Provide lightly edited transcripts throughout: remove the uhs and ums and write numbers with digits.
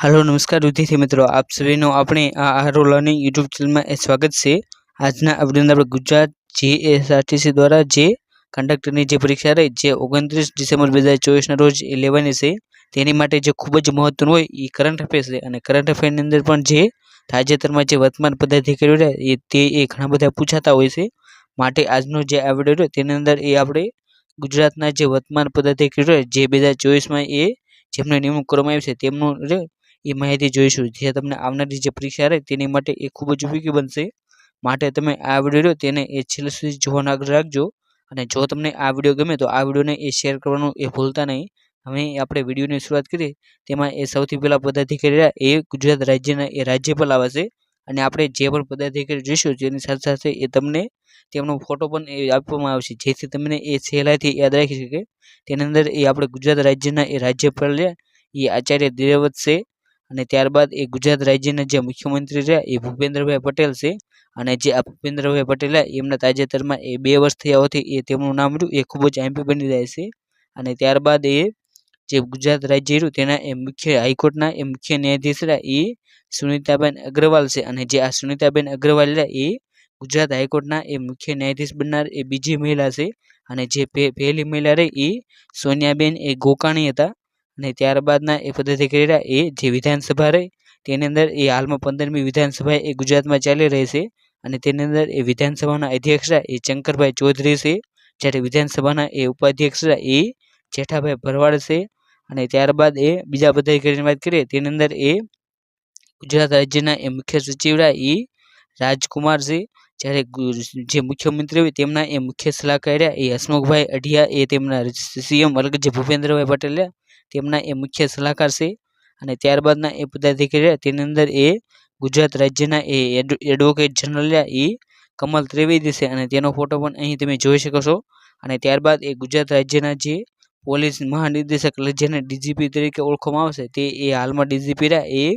Hello नमस्कार विद्यार्थी मित्रों, आप सभी अपने आरो लर्निंग यूट्यूब चैनल में स्वागत है। आज अपने गुजरात जीएसआरटीसी द्वारा जे कंडक्टरनी जे परीक्षा रही जे 29 डिसेम्बर 2024 रोज लेवानी छे तेनी माटे जे खूब ज महत्वनुं होय ए करंट अफेर्स छे अने करंट अफेर ની અંદર पण जे તાજેતરમાં જે વર્તમાન પદાધિકારીઓ રહ્યા તે ઘણા બધા પૂછાતા હોય છે માટે આજનો જે આ વિડિયો છે તેની અંદર એ આપણે ગુજરાતના જે વર્તમાન પદાધિકારીઓ જે 2024 માં એ જેમને નિમણૂક કરવામાં આવી છે તેમનું એ માહિતી જોઈશું જે તમને આવનારી જે પરીક્ષા રહે તેની માટે એ ખૂબ જ ઉપયોગી બનશે માટે તમે આ વિડિયો તેને એ છેલ્લે સુધી જોવાનો આગ્રહ રાખજો અને જો તમને આ વિડિયો ગમે તો આ વિડિયોને એ શેર કરવાનું એ ભૂલતા નહીં। હવે આપણે વિડિયોની શરૂઆત કરીએ તેમાં એ સૌથી પહેલા પદાધિકારી એ ગુજરાત રાજ્યના એ રાજ્યપાલ આવે છે અને આપણે જે પણ પદાધિકારી જોઈશું તેની સાથે સાથે એ તમને તેમનો ફોટો પણ એ આપવામાં આવશે જેથી તમને એ સહેલાઈથી યાદ રાખી શકે। તેની અંદર એ આપણે ગુજરાત રાજ્યના એ રાજ્યપાલ એ આચાર્ય દેવવ્રત છે અને ત્યારબાદ એ ગુજરાત રાજ્યના જે મુખ્યમંત્રી રહ્યા એ ભૂપેન્દ્રભાઈ પટેલ છે અને જે આ ભૂપેન્દ્રભાઈ પટેલ એમના તાજેતરમાં એ 2 વર્ષ થયા હોવાથી એ તેમનું નામ રહ્યું એ ખૂબ જ એમપી બની જાય છે અને ત્યારબાદ એ જે ગુજરાત રાજ્ય રહ્યું તેના એ મુખ્ય હાઈકોર્ટના એ મુખ્ય ન્યાયાધીશ રહ્યા એ સુનીતાબેન અગ્રવાલ છે અને જે આ સુનીતાબેન અગ્રવાલ એ ગુજરાત હાઈકોર્ટના એ મુખ્ય ન્યાયાધીશ બનનાર એ બીજી મહિલા છે અને જે પહેલી મહિલા રહી એ સોનિયાબેન એ ગોકાણી હતા અને ત્યારબાદના એ પદાધિકારી એ જે વિધાનસભા રહી તેની અંદર એ હાલમાં 15મી વિધાનસભા એ ગુજરાતમાં ચાલી રહી છે અને તેની અંદર એ વિધાનસભાના અધ્યક્ષ એ શંકરભાઈ ચૌધરી છે જ્યારે વિધાનસભાના એ ઉપાધ્યક્ષ એ જેઠાભાઈ ભરવાડ છે અને ત્યારબાદ એ બીજા પદાધિકારીની વાત કરીએ તેની અંદર એ ગુજરાત રાજ્યના એ મુખ્ય સચિવ એ રાજકુમાર છે જ્યારે જે મુખ્યમંત્રી હોય તેમના એ મુખ્ય સલાહકાર એ હસમુખભાઈ અઢિયા એ તેમના સીએમ એટલે જે ભૂપેન્દ્રભાઈ પટેલ તેમના એ મુખ્ય સલાહકાર છે અને ત્યારબાદના એ પદાધિકારી તેની અંદર એ ગુજરાત રાજ્યના એ એડવોકેટ જનરલ એ કમલ ત્રિવેદી છે અને તેનો ફોટો પણ અહીં તમે જોઈ શકો છો અને ત્યારબાદ એ ગુજરાત રાજ્યના જે પોલીસ મહાનિર્દેશક જેને ડીજીપી તરીકે ઓળખવામાં આવશે તે એ હાલમાં ડીજીપી એ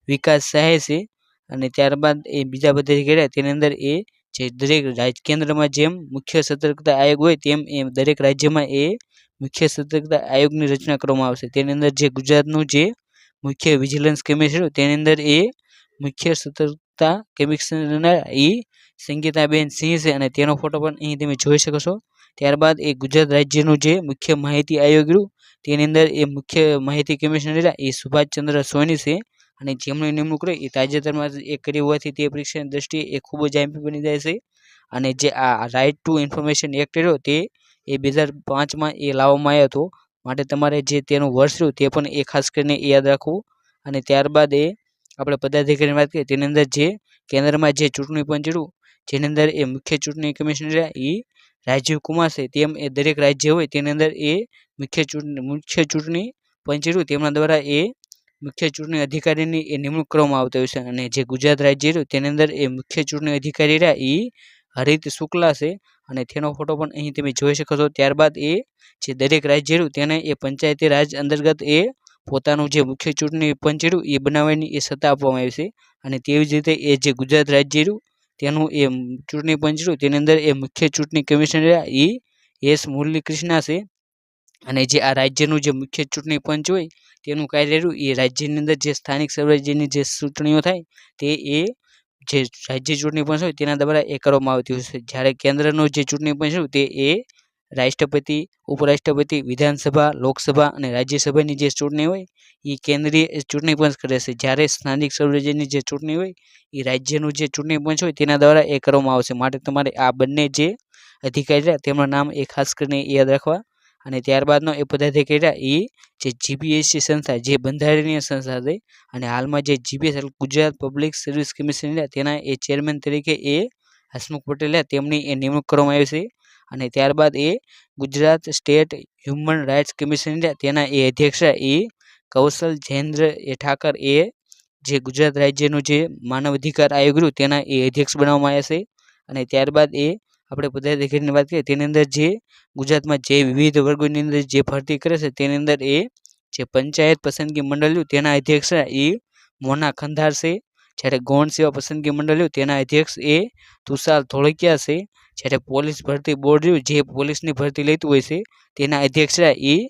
વિકાસ સહાય છે અને ત્યારબાદ એ બીજા પદાધિકારી તેની અંદર એ જે દરેક કેન્દ્રમાં જેમ મુખ્ય સતર્કતા આયોગ હોય તેમ એ દરેક રાજ્યમાં એ મુખ્ય સતર્કતા આયોગની રચના કરવામાં આવશે તેની અંદર જે ગુજરાતનું જે મુખ્ય વિજિલન્સ કમિશનર તેની અંદર એ મુખ્ય સતર્કતા કમિશનર એ સંગીતાબેન સિંહ છે અને તેનો ફોટો પણ અહીં તમે જોઈ શકો છો। ત્યારબાદ એ ગુજરાત રાજ્યનું જે મુખ્ય માહિતી આયોગ રહ્યું તેની અંદર એ મુખ્ય માહિતી કમિશનર એ સુભાષચંદ્ર સોની છે અને જેમની નિમણૂક રહી એ તાજેતરમાં એ કરી હોવાથી તે પરીક્ષાની દ્રષ્ટિએ એ ખૂબ જ એમપી બની જાય છે અને જે આ રાઇટ ટુ ઇન્ફોર્મેશન એક્ટ રહ્યો તે એ 2005માં એ લાવવામાં આવ્યો હતો માટે તમારે જે તેનું વર્ષ રહ્યું તે પણ એ ખાસ કરીને યાદ રાખવું અને ત્યારબાદ એ આપણે પદાધિકારીની વાત કરીએ તેની અંદર જે કેન્દ્રમાં જે ચૂંટણી પંચ રહ્યું જેની અંદર એ મુખ્ય ચૂંટણી કમિશનર એ રાજીવ કુમાર છે તેમ એ દરેક રાજ્ય હોય તેની અંદર એ મુખ્ય ચૂંટણી પંચ રહ્યું તેમના દ્વારા એ મુખ્ય ચૂંટણી અધિકારીની એ નિમણૂક કરવામાં આવતી હોય છે અને જે ગુજરાત રાજ્ય રહ્યું તેની અંદર એ મુખ્ય ચૂંટણી અધિકારી રહ્યા એ હરિત શુક્લા છે અને તેનો ફોટો પણ અહીં તમે જોઈ શકો છો। ત્યારબાદ એ જે દરેક રાજ્ય રહ્યું તેને એ પંચાયતી રાજ અંતર્ગત એ પોતાનું જે મુખ્ય ચૂંટણી પંચ રહ્યું એ બનાવવાની એ સત્તા આપવામાં આવી છે અને તેવી જ રીતે એ જે ગુજરાત રાજ્ય રહ્યું તેનું એ ચૂંટણી પંચ રહ્યું તેની અંદર એ મુખ્ય ચૂંટણી કમિશનર એ એસ મુરલીકૃષ્ણા છે અને જે આ રાજ્યનું જે મુખ્ય ચૂંટણી પંચ હોય તેનું કાર્ય રહ્યું એ રાજ્યની અંદર જે સ્થાનિક સ્વરાજ્યની જે ચૂંટણીઓ થાય તે એ જે રાજ્ય ચૂંટણી પંચ હોય તેના દ્વારા એ કરવામાં આવતી હોય છે જ્યારે કેન્દ્રનું જે ચૂંટણી પંચ હોય તે એ રાષ્ટ્રપતિ ઉપરાષ્ટ્રપતિ વિધાનસભા લોકસભા અને રાજ્યસભાની જે ચૂંટણી હોય એ કેન્દ્રીય ચૂંટણી પંચ કરે છે જ્યારે સ્થાનિક સ્વરાજ્યની જે ચૂંટણી હોય એ રાજ્યનું જે ચૂંટણી પંચ હોય તેના દ્વારા એ કરવામાં આવશે માટે તમારે આ બંને જે અધિકારી તેમના નામ એ ખાસ કરીને યાદ રાખવા અને ત્યારબાદનો એ પદાધિકારી એ જે જીપીએસસી સંસ્થા જે બંધારણીય સંસ્થા છે અને હાલમાં જે GPS Gujarat public service commission તેના એ ચેરમેન તરીકે એ હસમુખ પટેલ તેમની એ નિમણૂક કરવામાં આવી છે અને ત્યારબાદ એ Gujarat state human rights commission તેના એ અધ્યક્ષ એ કૌશલ જયેન્દ્ર એ ઠાકર એ જે ગુજરાત રાજ્યનું જે માનવ અધિકાર આયોગ રહ્યું તેના એ અધ્યક્ષ બનાવવામાં આવ્યા છે અને ત્યારબાદ એ આપણે પદાધિકારીની વાત કરીએ તેની અંદર જે ગુજરાતમાં જે વિવિધ વર્ગોની અંદર જે ભરતી કરે છે તેની અંદર એ જે પંચાયત પસંદગી મંડળ તેના અધ્યક્ષ એ મોના ખંધાર છે જ્યારે ગૌણ સેવા પસંદગી મંડળ તેના અધ્યક્ષ એ તુષાર ધોળકિયા છે જ્યારે પોલીસ ભરતી બોર્ડ જે પોલીસની ભરતી લેતું હોય છે તેના અધ્યક્ષ એ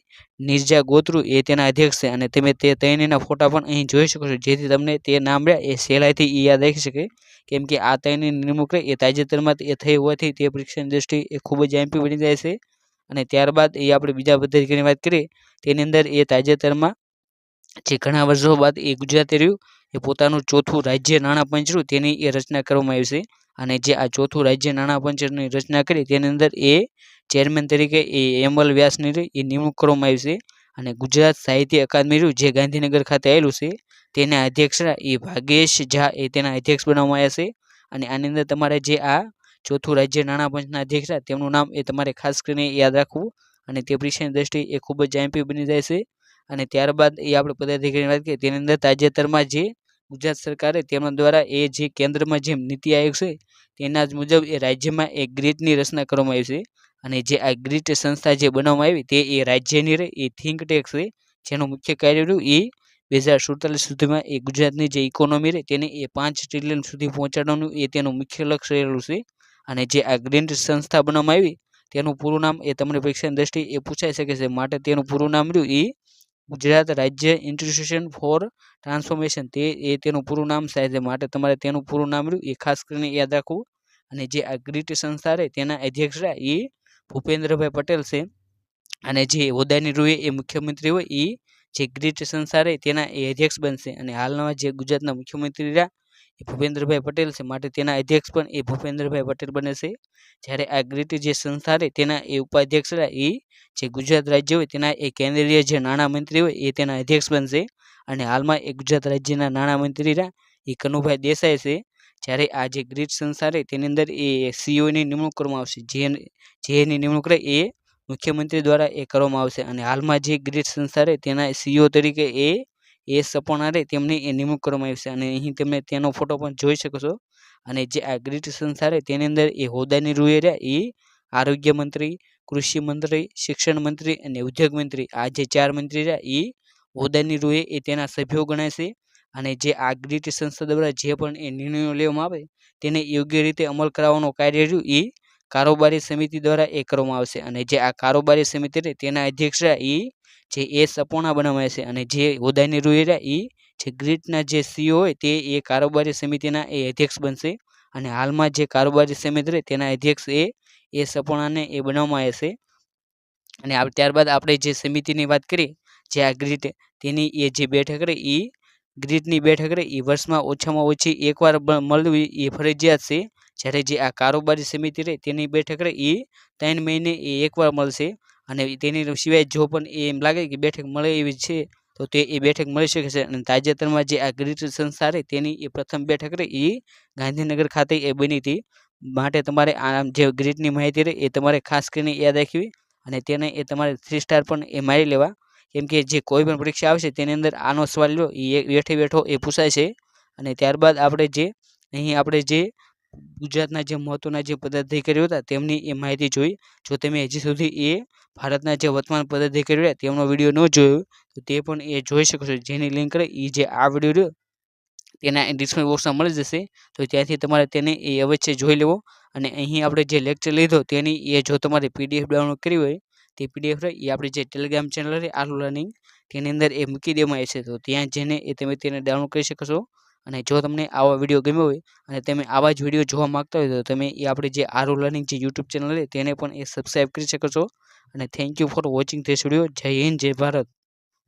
નિર્જા ગોત્રુ એ તેના અધ્યક્ષ છે અને તમે તે ત્રણેયના ફોટા પણ અહીં જોઈ શકો છો, જેથી તમને તે નામ રહ્યા એ સહેલાઈથી યાદ રાખી શકે. કેમ કે આ ત્રણેયની નિમણૂક રહી એ તાજેતરમાં એ થઈ હોવાથી તે પરીક્ષાની દ્રષ્ટિએ એ ખૂબ જ જાણીતી બની જાય છે. અને ત્યારબાદ એ આપણે બીજા પદ્ધતિની વાત કરીએ તેની અંદર એ તાજેતરમાં જે ઘણા વર્ષો બાદ એ ગુજરાતે રહ્યું એ પોતાનું ચોથું રાજ્ય નાણાં પંચ રહ્યું તેની એ રચના કરવામાં આવી છે. અને જે આ ચોથું રાજ્ય નાણાં પંચની રચના કરી તેની અંદર એ ચેરમેન તરીકે એ એમલ વ્યાસની એ નિમણૂક કરવામાં આવી છે. અને ગુજરાત સાહિત્ય અકાદમી રહ્યું જે ગાંધીનગર ખાતે આવેલું છે તેના અધ્યક્ષ એ ભાગેશ ઝા એ તેના અધ્યક્ષ બનાવવામાં આવ્યા છે. અને આની અંદર તમારે જે આ ચોથું રાજ્ય નાણાં પંચના અધ્યક્ષ તેમનું નામ એ તમારે ખાસ કરીને યાદ રાખવું. અને તે પરીક્ષાની દ્રષ્ટિએ એ ખૂબ જ જાણીતી બની જાય છે. અને ત્યારબાદ એ આપણે પદાધિકારીની વાત કરીએ તેની અંદર તાજેતરમાં જે ગુજરાત સરકારે તેમના દ્વારા એ જે કેન્દ્રમાં જે નીતિ આયોગ છે તેના જ મુજબ એ રાજ્યમાં એક ગ્રીડની રચના કરવામાં આવી છે. અને જે આ ગ્રીડ સંસ્થા જે બનાવવામાં આવી તે એ રાજ્યની રહે એ થિંક ટેક છે, જેનું મુખ્ય કાર્ય રહ્યું એ 2047 સુધીમાં એ ગુજરાતની જે ઇકોનોમી રહે તેને એ 5 ટ્રિલિયન સુધી પહોંચાડવાનું એ તેનું મુખ્ય લક્ષ્ય રહેલું છે. અને જે આ ગ્રીડ સંસ્થા બનાવવામાં આવી તેનું પૂરું નામ એ તમને પરીક્ષાની દ્રષ્ટિએ એ પૂછાઈ શકે છે, માટે તેનું પૂરું નામ રહ્યું એ ગુજરાત રાજ્ય ઇન્સ્ટિટ્યુશન ફોર ટ્રાન્સફોર્મેશન તે એ તેનું પૂરું નામ થાય છે, માટે તમારે તેનું પૂરું નામ રહ્યું એ ખાસ કરીને યાદ રાખવું. અને જે આ ગ્રીડ સંસ્થા રહે તેના અધ્યક્ષ એ ભૂપેન્દ્રભાઈ પટેલ છે. અને જે હોદ્દાની રૂએ એ મુખ્યમંત્રી હોય એ જે ગ્રીડ સંસ્થા રહે તેના એ અધ્યક્ષ બનશે. અને હાલના જે ગુજરાતના મુખ્યમંત્રી રહ્યા એ ભૂપેન્દ્રભાઈ પટેલ છે, માટે તેના અધ્યક્ષ પણ એ ભૂપેન્દ્રભાઈ પટેલ બને છે. જ્યારે આ ગ્રીડ જે સંસ્થા રહે તેના એ ઉપાધ્યક્ષ રહ્યા એ જે ગુજરાત રાજ્ય હોય તેના એ કેન્દ્રીય જે નાણામંત્રી હોય એ તેના અધ્યક્ષ બનશે. અને હાલમાં એ ગુજરાત રાજ્યના નાણામંત્રી રહ્યા એ કનુભાઈ દેસાઈ છે. જ્યારે આ જે ગ્રીડ સંસ્થા રહે તેની અંદર એ સીઓની નિમણૂક કરવામાં આવશે, જેની નિમણૂક રહે એ મુખ્યમંત્રી દ્વારા એ કરવામાં આવશે. અને હાલમાં જે ગ્રીડ સંસ્થા રહે તેના સીઓ તરીકે એ સપોર્ણા રહે તેમની એ નિમણૂક કરવામાં આવી છે. અને અહીં તમે તેનો ફોટો પણ જોઈ શકો છો. અને જે આ ગ્રીડ સંસ્થા રહે તેની અંદર એ હોદ્દાની રૂએ રહ્યા એ આરોગ્ય મંત્રી, કૃષિ મંત્રી, શિક્ષણ મંત્રી અને ઉદ્યોગ મંત્રી આ જે 4 મંત્રી રહ્યા એ હોદ્દાની રૂએ એ તેના સભ્યો ગણાય છે. અને જે આ ગ્રીડ સંસ્થા દ્વારા જે પણ એ નિર્ણયો લેવામાં આવે તેને યોગ્ય રીતે અમલ કરાવવાનો કાર્ય રહ્યું એ કારોબારી સમિતિ દ્વારા એ કરવામાં આવશે. અને જે આ કારોબારી સમિતિ રહે તેના અધ્યક્ષ એ જે સપોર્ણા બનાવાય છે. અને જે હોદ્દાની રૂએ રહ્યા એ જે ગ્રીડના જે સીઓ હોય તે એ કારોબારી સમિતિના એ અધ્યક્ષ બનશે. અને હાલમાં જે કારોબારી સમિતિ રહે તેના અધ્યક્ષ એ સપોર્ણાને એ બનાવવામાં આવે છે. અને ત્યારબાદ આપણે જે સમિતિની વાત કરીએ જે આ ગ્રીડ તેની એ જે બેઠક રહે એ ગ્રીડની બેઠક રહે એ વર્ષમાં ઓછામાં ઓછી એકવાર મળવી એ ફરજિયાત છે. જ્યારે જે આ કારોબારી સમિતિ રહે તેની બેઠક રહે એ 3 મહિને એ એકવાર મળશે. અને તેની સિવાય જો પણ એમ લાગે કે બેઠક મળે એવી છે તો તે એ બેઠક મળી શકે છે. અને તાજેતરમાં જે આ ગ્રીડ સંસ્થા રહે તેની એ પ્રથમ બેઠક રહે એ ગાંધીનગર ખાતે એ બની હતી, માટે તમારે આ જે ગ્રીડની માહિતી રહે એ તમારે ખાસ કરીને યાદ રાખવી. અને તેને એ તમારે 3 સ્ટાર પણ એ મારી લેવા, કેમ કે જે કોઈ પણ પરીક્ષા આવશે તેની અંદર આનો સવાલ લો એ બેઠો એ પૂછાય છે. અને ત્યારબાદ આપણે જે ગુજરાતના જે મહત્વના જે પદાધિકારીઓ હતા તેમની એ માહિતી જોઈ. જો તમે હજી સુધી એ ભારતના જે વર્તમાન પદાધિકારીઓ રહ્યા તેમનો વિડીયો ન જોયો તો તે પણ એ જોઈ શકો છો, જેની લિંક રહે એ જે આ વિડીયો રહ્યો તેના ડિસ્ક્રિપ્શન બોક્સમાં મળી જશે, તો ત્યાંથી તમારે તેને એ અવશ્ય જોઈ લેવો. અને અહીં આપણે જે લેક્ચર લીધો તેની એ જો તમારે PDF ડાઉનલોડ કરવી હોય તે PDF રહે એ આપણી જે ટેલિગ્રામ ચેનલ રહે આરુ લર્નિંગ તેની અંદર એ મૂકી દેવામાં આવે છે, તો ત્યાં જઈને એ તમે તેને ડાઉનલોડ કરી શકો છો. અને જો તમને આવા વિડીયો ગમ્યો હોય અને તમે આવા જ વિડીયો જોવા માગતા હોય તો તમે એ આપણે જે આરુ લર્નિંગ જે યુટ્યુબ ચેનલ છે તેને પણ એ સબસ્ક્રાઈબ કરી શકો છો. અને thank you for watching this video. જય હિન્દ, જય ભારત.